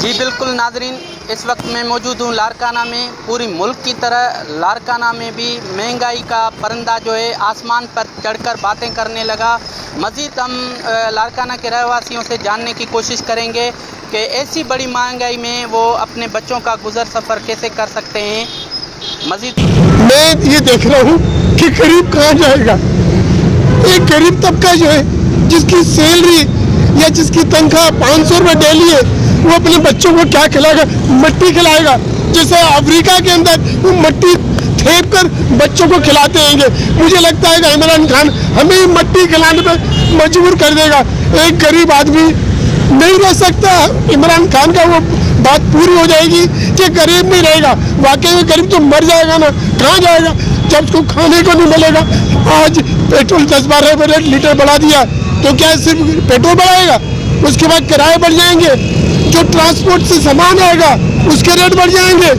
जी बिल्कुल नाजरीन, इस वक्त मैं मौजूद हूँ लारकाना में। पूरी मुल्क की तरह लारकाना में भी महंगाई का परिंदा जो है आसमान पर चढ़कर बातें करने लगा। मज़ीद हम लारकाना के रहवासियों से जानने की कोशिश करेंगे कि ऐसी बड़ी महंगाई में वो अपने बच्चों का गुजर सफ़र कैसे कर सकते हैं। मज़ीद मैं ये देख रहा हूँ कि गरीब कहाँ जाएगा। एक गरीब तबका जो है, जिसकी सैलरी या जिसकी तनख्वाह 500 रुपये डेली है, वो अपने बच्चों को क्या खिलाएगा? मट्टी खिलाएगा। जैसे अफ्रीका के अंदर वो मट्टी फेंक कर बच्चों को खिलाते हैं। मुझे लगता है कि इमरान खान हमें मट्टी खिलाने पर मजबूर कर देगा। एक गरीब आदमी नहीं रह सकता। इमरान खान का वो बात पूरी हो जाएगी कि गरीब नहीं रहेगा। वाकई में गरीब तो मर जाएगा ना, कहाँ जाएगा जब उसको खाने को नहीं मिलेगा। आज पेट्रोल 10-12 रुपये लीटर बढ़ा दिया, तो क्या सिर्फ पेट्रोल बढ़ाएगा? उसके बाद किराए बढ़ जाएंगे, जो ट्रांसपोर्ट से सामान आएगा उसके रेट बढ़ जाएंगे।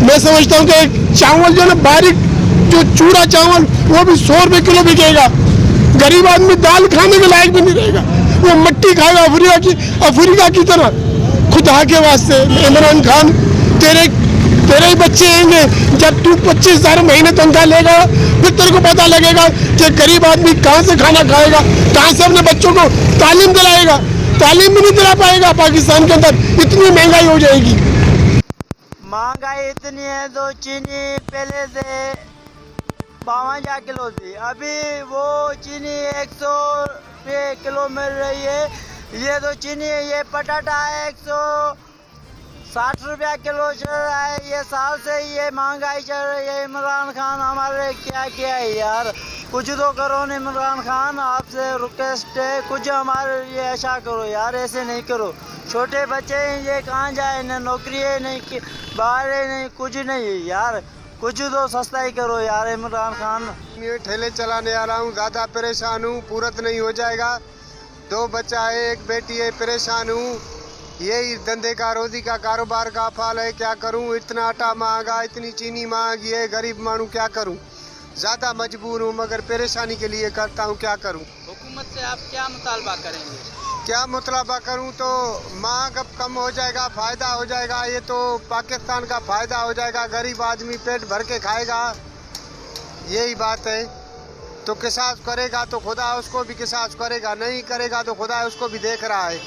मैं समझता हूँ कि चावल जो है ना, बारीक जो चूड़ा चावल, वो भी 100 रुपये किलो बिकेगा। गरीब आदमी दाल खाने के लायक भी नहीं रहेगा, वो मट्टी खाएगा अफ्रीका की तरह। खुदा के वास्ते इमरान खान, तेरे ही बच्चे आएंगे जब तू 25,000 महीने तनख्वाह लेगा, फिर तेरे को पता लगेगा कि गरीब आदमी कहाँ से खाना खाएगा, कहाँ से अपने बच्चों को तालीम दिलाएगा। तालीम भी नहीं दिला पाएगा। पाकिस्तान के अंदर इतनी महंगाई हो जाएगी। महंगाई इतनी है तो चीनी पहले से 52 किलो थी, अभी वो चीनी 100 रुपये किलो मिल रही है। ये तो चीनी है, ये पटाटा है 160 रुपया किलो चल रहा है। ये साल से ये महंगाई चल रही है। इमरान खान हमारे क्या किया है यार, कुछ तो करो न इमरान खान, आपसे रिक्वेस्ट है, कुछ हमारे लिए ऐसा करो यार, ऐसे नहीं करो। छोटे बच्चे हैं, ये कहाँ जाए, न नौकरी है, नहीं बाहर है, नहीं कुछ नहीं है यार, कुछ तो सस्ता ही करो यार इमरान खान। ये ठेले चलाने आ रहा हूँ, ज़्यादा परेशान हूँ, पूरत नहीं हो जाएगा। 2 बच्चा है, 1 बेटी है, परेशान हूँ। यही धंधे का रोजी का कारोबार का फाल है, क्या करूँ? इतना आटा महंगा, इतनी चीनी महंगी है, गरीब मानू क्या करूँ? ज़्यादा मजबूर हूँ, मगर परेशानी के लिए करता हूँ, क्या करूँ? हुकूमत से आप क्या मुतालबा करेंगे? क्या मुतालबा करूँ? तो मांग अब कम हो जाएगा, फ़ायदा हो जाएगा। ये तो पाकिस्तान का फ़ायदा हो जाएगा, गरीब आदमी पेट भर के खाएगा, यही बात है। तो किसास करेगा तो खुदा उसको भी किसास करेगा, नहीं करेगा तो खुदा उसको भी देख रहा है।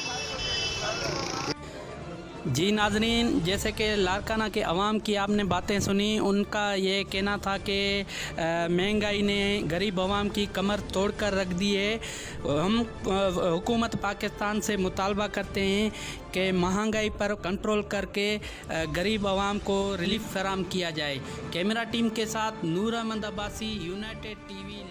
जी नाजरीन, जैसे कि लारकाना के अवाम की आपने बातें सुनी, उनका ये कहना था कि महंगाई ने गरीब अवाम की कमर तोड़ कर रख दी है। हम हुकूमत पाकिस्तान से मुतालबा करते हैं कि महंगाई पर कंट्रोल करके गरीब अवाम को रिलीफ फराहम किया जाए। कैमरा टीम के साथ नूर अहमद अब्बासी, यूनाइटेड टीवी।